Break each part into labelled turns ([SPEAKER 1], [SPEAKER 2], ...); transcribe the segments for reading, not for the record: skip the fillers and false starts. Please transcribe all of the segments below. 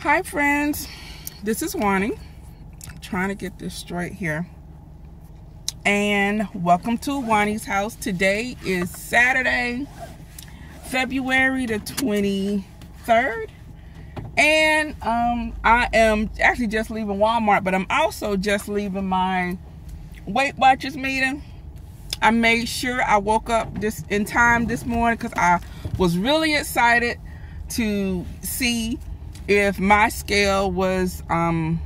[SPEAKER 1] Hi friends, this is Wani. I'm trying to get this straight here. And welcome to Wani's house. Today is Saturday, February the 23rd. And I am actually just leaving Walmart, but I'm also just leaving my Weight Watchers meeting. I made sure I woke up this in time this morning because I was really excited to see if my scale was, I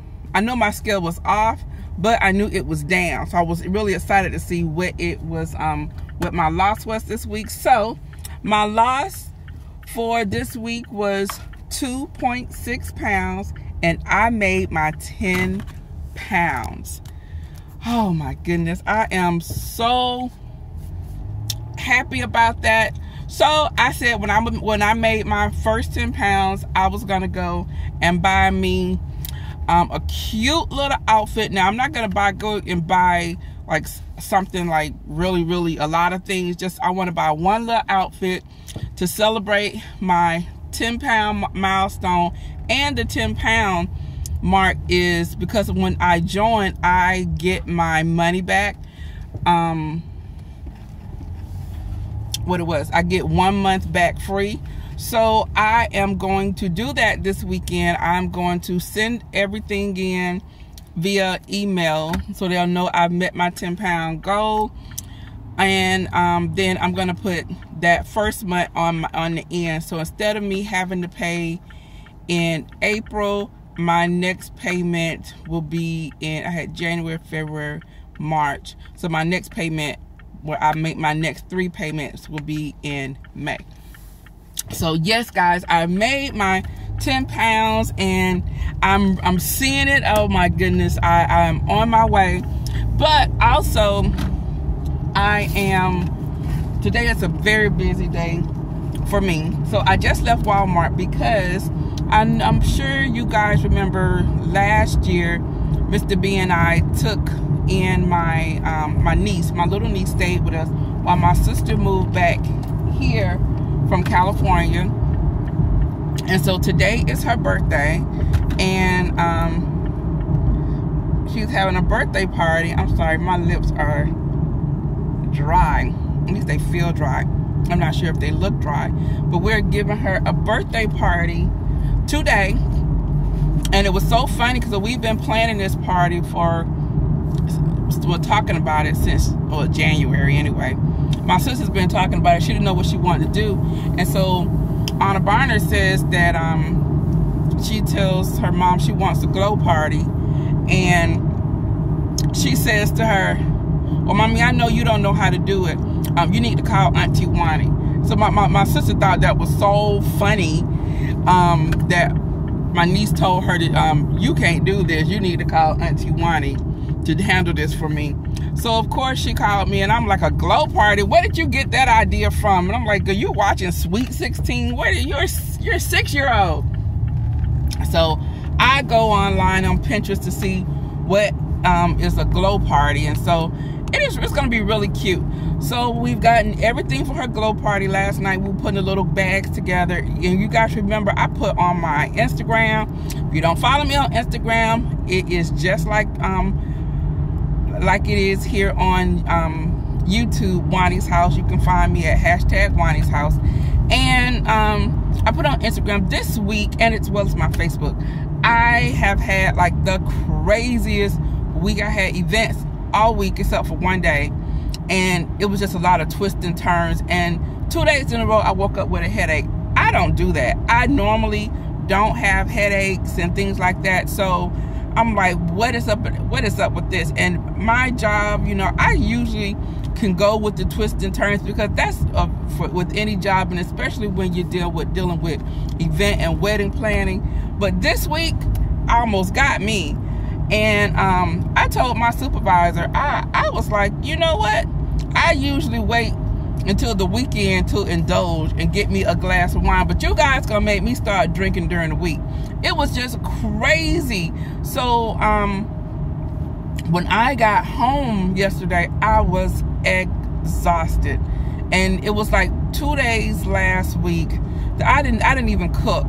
[SPEAKER 1] know my scale was off, but I knew it was down. So I was really excited to see what it was, what my loss was this week. So my loss for this week was 2.6 pounds, and I made my 10 pounds. Oh my goodness, I am so happy about that. So I said when I made my first 10 pounds, I was gonna go and buy me a cute little outfit. Now I'm not gonna go and buy like something like really a lot of things. Just I want to buy one little outfit to celebrate my 10-pound milestone. And the 10-pound mark is because when I join, I get my money back. I get 1 month back free. So I am going to do that this weekend. I'm going to send everything in via email so they'll know I've met my 10-pound goal. And then I'm going to put that first month on the end. So instead of me having to pay in April, my next payment will be in, I had January, February, March. So my next payment, where I make my next 3 payments, will be in May. So yes, guys, I made my 10 pounds and I'm seeing it. Oh my goodness, I'm on my way. But also, today is a very busy day for me. So I just left Walmart because I'm sure you guys remember last year, Mr. B and I took in my little niece stayed with us while my sister moved back here from California. And so today is her birthday, and she's having a birthday party. I'm sorry, my lips are dry. At least they feel dry. I'm not sure if they look dry, but we're giving her a birthday party today. And it was so funny because we've been planning this party we're talking about it since January anyway. My sister's been talking about it. She didn't know what she wanted to do, and so Anna Barner says that she tells her mom she wants a glow party, and she says to her, "Well, mommy, I know you don't know how to do it. You need to call Auntie Wani." So my sister thought that was so funny that my niece told her that you can't do this. You need to call Auntie Wani to handle this for me. So of course she called me, and I'm like, a glow party? Where did you get that idea from? And I'm like, are you watching Sweet 16? You're a 6-year-old. So I go online on Pinterest to see what is a glow party, and so it's going to be really cute. So we've gotten everything for her glow party last night. We were putting the little bags together, and you guys remember I put on my Instagram. If you don't follow me on Instagram, it is just like it is here on YouTube, Wani's house. You can find me at #Wani's house. And I put on Instagram this week, and as well as my Facebook. I have had like the craziest week. I had events all week except for one day, and it was just a lot of twists and turns. And 2 days in a row I woke up with a headache. I don't do that. I normally don't have headaches and things like that. So I'm like, what is up with this? And my job, you know, I usually can go with the twists and turns because that's with any job, and especially when you're dealing with event and wedding planning. But this week almost got me. And I told my supervisor, I was like, you know what? I usually wait until the weekend to indulge and get me a glass of wine, but you guys gonna make me start drinking during the week. It was just crazy. So when I got home yesterday, I was exhausted, and it was like 2 days last week that I didn't even cook.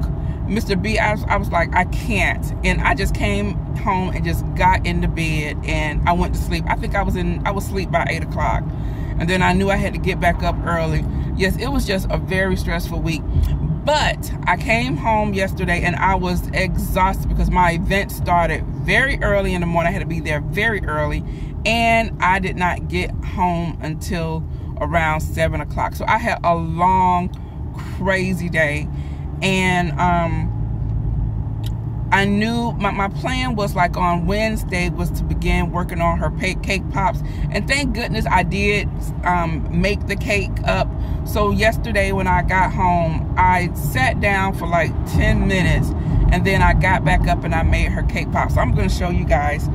[SPEAKER 1] Mr. B, I was like, I can't. And I just came home and just got into bed and I went to sleep. I think I was asleep by 8 o'clock. And then I knew I had to get back up early. Yes, it was just a very stressful week. But I came home yesterday and I was exhausted because my event started very early in the morning. I had to be there very early. And I did not get home until around 7 o'clock. So I had a long, crazy day. And I knew my plan was like on Wednesday was to begin working on her cake pops. And thank goodness I did make the cake up. So yesterday when I got home, I sat down for like 10 minutes and then I got back up and I made her cake pops. So I'm going to show you guys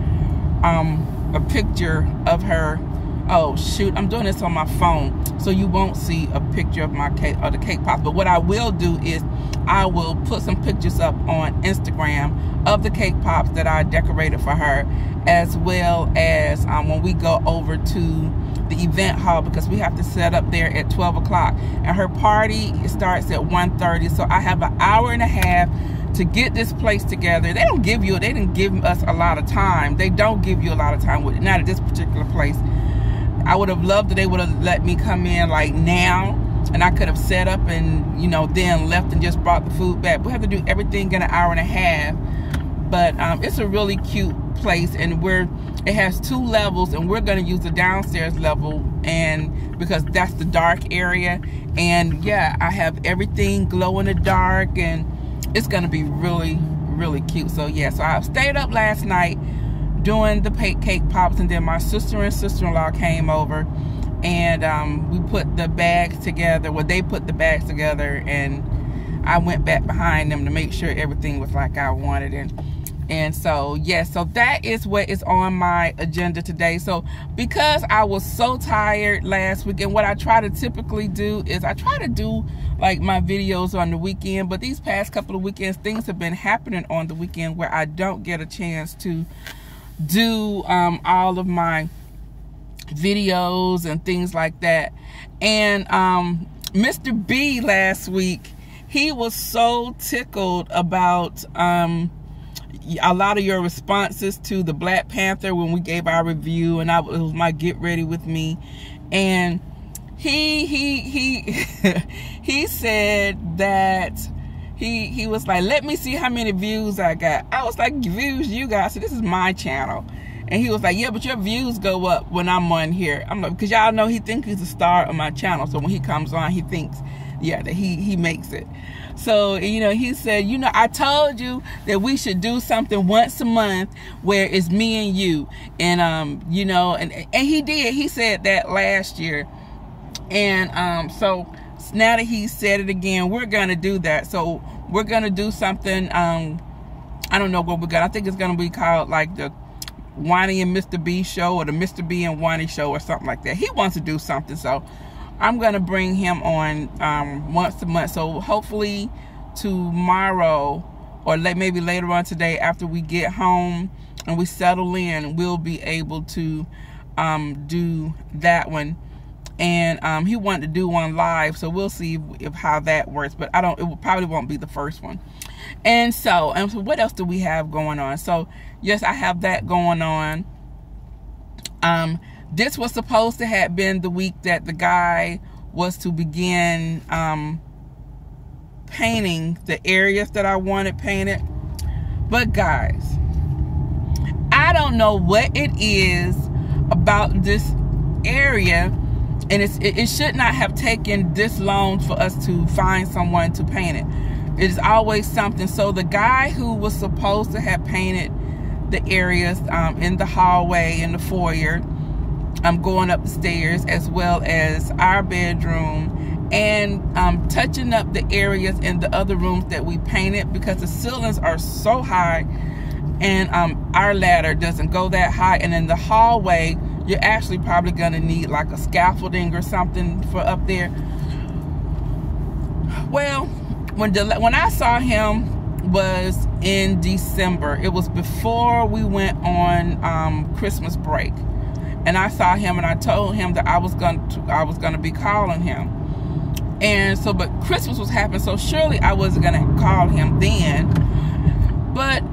[SPEAKER 1] a picture of her. Oh shoot, I'm doing this on my phone, so you won't see a picture of my cake or the cake pops. But what I will do is I will put some pictures up on Instagram of the cake pops that I decorated for her, as well as when we go over to the event hall, because we have to set up there at 12 o'clock and her party starts at 1:30. So I have an hour and a half to get this place together. They didn't give us a lot of time. They don't give you a lot of time with it, not at this particular place. I would have loved that they would have let me come in like now and I could have set up and, you know, then left and just brought the food back. We have to do everything in an hour and a half. But it's a really cute place, and it has 2 levels, and we're going to use the downstairs level, and because that's the dark area. And yeah, I have everything glow in the dark, and it's going to be really, really cute. So yeah, so I stayed up last night doing the cake pops, and then my sister and sister-in-law came over, and we put the bags together. Well, they put the bags together, and I went back behind them to make sure everything was like I wanted it. And so yes, so that is what is on my agenda today. So because I was so tired last week, and what I try to typically do is I try to do like my videos on the weekend, but these past couple of weekends things have been happening on the weekend where I don't get a chance to do all of my videos and things like that. And Mr. B last week, he was so tickled about a lot of your responses to the Black Panther when we gave our review, and it was my get ready with me. And he said that he was like, let me see how many views I got. I was like, views you got? So this is my channel. And he was like, yeah, but your views go up when I'm on here. I'm like, because y'all know he thinks he's a star on my channel. So when he comes on, he thinks, yeah, that he makes it. So, you know, he said, you know, I told you that we should do something once a month where it's me and you. And, you know, and he did. He said that last year. And so now that he said it again, we're going to do that. So we're going to do something. I don't know what we're going to. I think it's going to be called like the Wani and Mr. B show, or the Mr. B and Wani show, or something like that. He wants to do something. So I'm going to bring him on once a month. So hopefully tomorrow, or maybe later on today, after we get home and we settle in, we'll be able to do that one. And he wanted to do one live, so we'll see if how that works. But it probably won't be the first one. And so what else do we have going on? So yes, I have that going on. This was supposed to have been the week that the guy was to begin painting the areas that I wanted painted. But guys, I don't know what it is about this area, and it should not have taken this long for us to find someone to paint it. It is always something. So the guy who was supposed to have painted the areas in the hallway, in the foyer, I'm going up the stairs, as well as our bedroom, and touching up the areas in the other rooms that we painted, because the ceilings are so high, and our ladder doesn't go that high. And in the hallway, you're actually probably gonna need like a scaffolding or something for up there. Well, when I saw him was in December. It was before we went on Christmas break. And I saw him, and I told him that I was going to be calling him. And so, but Christmas was happening, so surely I wasn't gonna call him then. But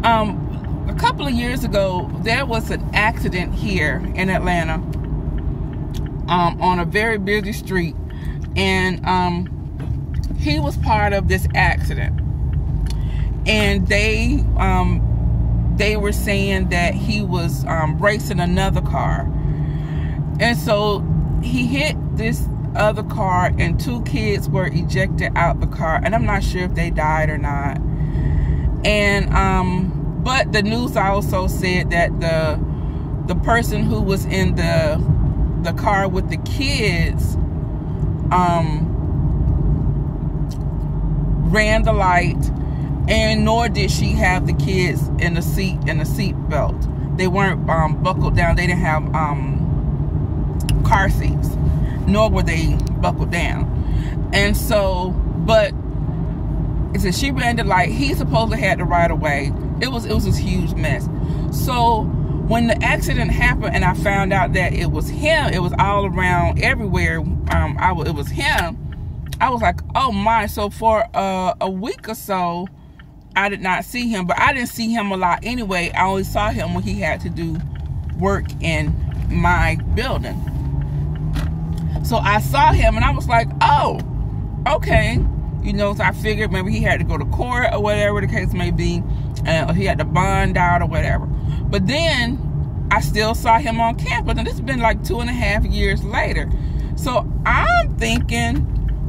[SPEAKER 1] a couple of years ago, there was an accident here in Atlanta, on a very busy street, and he was part of this accident. And they were saying that he was racing another car, and so he hit this other car, and 2 kids were ejected out the car, and I'm not sure if they died or not. And but the news also said that the person who was in the car with the kids ran the light, and nor did she have the kids in the seat belt. They weren't buckled down. They didn't have car seats, nor were they buckled down. And so, but it said she ran the light. He supposedly had the right of way. It was this huge mess. So when the accident happened, and I found out that it was him, it was all around everywhere. It was him. I was like, oh my! So for a week or so, I did not see him, but I didn't see him a lot anyway. I only saw him when he had to do work in my building. So I saw him, and I was like, oh, okay. You know, so I figured maybe he had to go to court or whatever the case may be, or he had to bond out or whatever. But then I still saw him on campus, and this has been like 2.5 years later. So I'm thinking,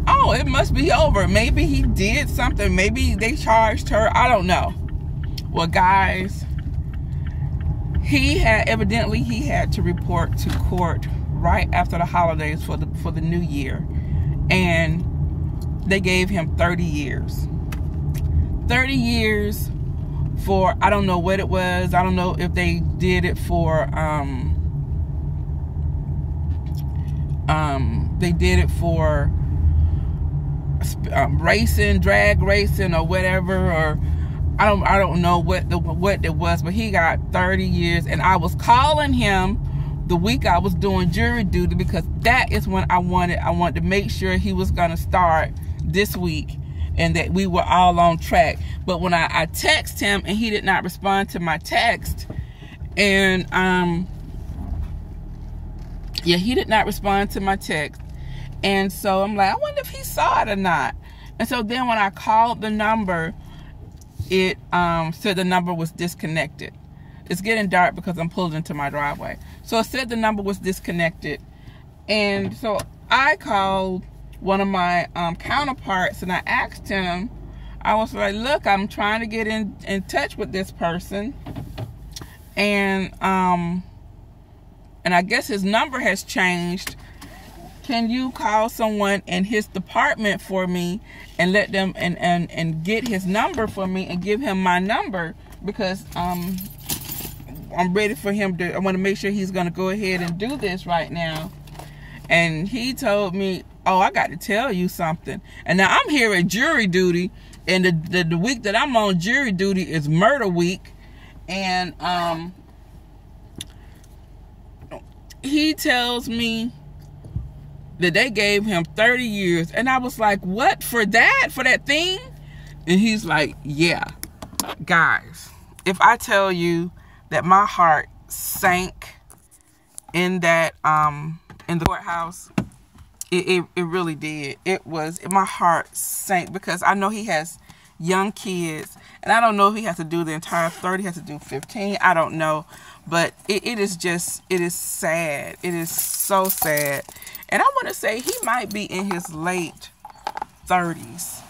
[SPEAKER 1] oh, it must be over. Maybe he did something. Maybe they charged her. I don't know. Well, guys, he had to report to court right after the holidays for the new year, and they gave him 30 years. 30 years for, I don't know what it was. I don't know if they did it for racing, drag racing, or whatever, or I don't know what it was, but he got 30 years. And I was calling him the week I was doing jury duty, because that is when I wanted to make sure he was gonna start this week and that we were all on track. But when I text him, and he did not respond to my text, and he did not respond to my text. And so I'm like, I wonder if he saw it or not. And so then when I called the number, it said the number was disconnected. It's getting dark because I'm pulled into my driveway. So it said the number was disconnected. And so I called one of my counterparts, and I asked him, I was like, look, I'm trying to get in touch with this person. And I guess his number has changed. Can you call someone in his department for me and let them and get his number for me and give him my number, because I'm ready for him to, I want to make sure he's going to go ahead and do this right now. And he told me, oh, I got to tell you something. And now I'm here at jury duty, and the week that I'm on jury duty is murder week. And he tells me that they gave him 30 years. And I was like, what, for that? For that thing? And he's like, yeah. Guys, if I tell you that my heart sank in that, in the courthouse, it really did. It was, my heart sank, because I know he has young kids, and I don't know if he has to do the entire 30, he has to do 15, I don't know. But it is sad. It is so sad. And I want to say he might be in his late 30s.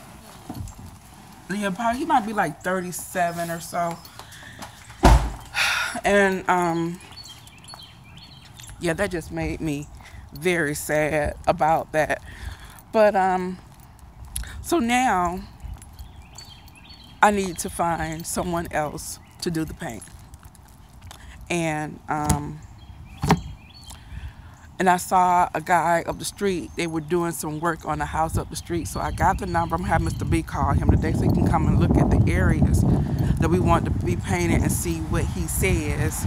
[SPEAKER 1] Yeah, he might be like 37 or so. And yeah, that just made me very sad about that. But so now I need to find someone else to do the paint. And I saw a guy up the street. They were doing some work on a house up the street. So I got the number. I'm having Mr. B call him today so he can come and look at the areas that we want to be painted and see what he says.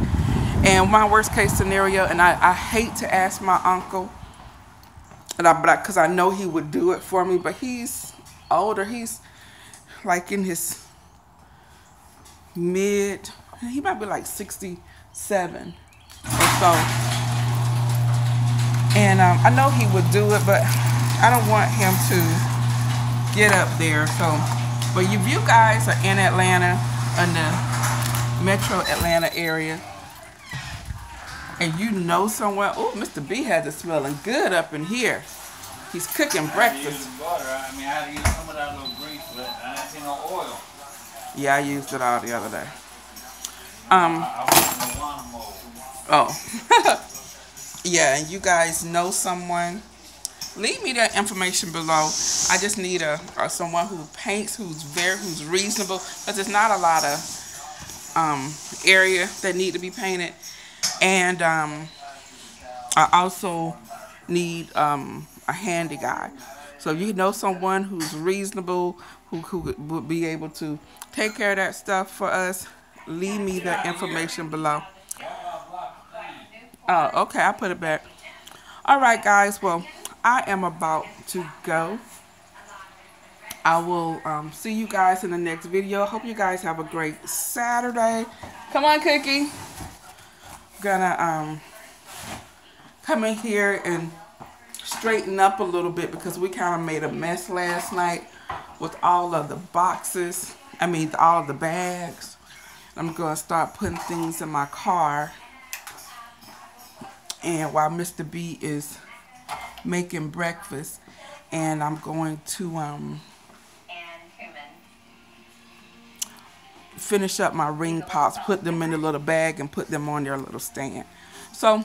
[SPEAKER 1] And my worst case scenario, and I hate to ask my uncle, And because I know he would do it for me, but he's older. He's like in his he might be like 67 or so. And I know he would do it, but I don't want him to get up there. So, but if you guys are in Atlanta, in the metro Atlanta area, and you know someone, oh, Mr. B has it smelling good up in here. He's cooking breakfast.
[SPEAKER 2] I mean, I had to use some of that little grease, but I didn't see no oil.
[SPEAKER 1] Yeah, I used it all the other day. Oh. Yeah, and you guys know someone, leave me that information below. I just need someone who paints, who's reasonable, because there's not a lot of area that need to be painted. And I also need a handy guy. So if you know someone who's reasonable, who would be able to take care of that stuff for us, leave me that information below. Oh, okay, I put it back. All right, guys. Well, I am about to go. I will see you guys in the next video. I hope you guys have a great Saturday. Come on, Cookie. Gonna come in here and straighten up a little bit because we kind of made a mess last night with all of the boxes. I mean, all of the bags. I'm gonna start putting things in my car. And while Mr. B is making breakfast, and I'm going to finish up my ring pops, put them in a little bag, and put them on their little stand. So,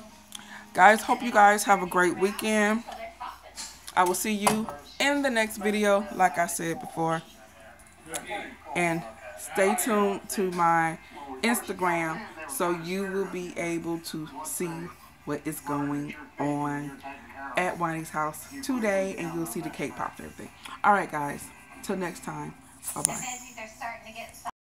[SPEAKER 1] guys, hope you guys have a great weekend. I will see you in the next video, like I said before. And stay tuned to my Instagram so you will be able to see what is going on at Wani's house today, and you'll see the cake pop and everything. All right, guys. Till next time. Bye-bye.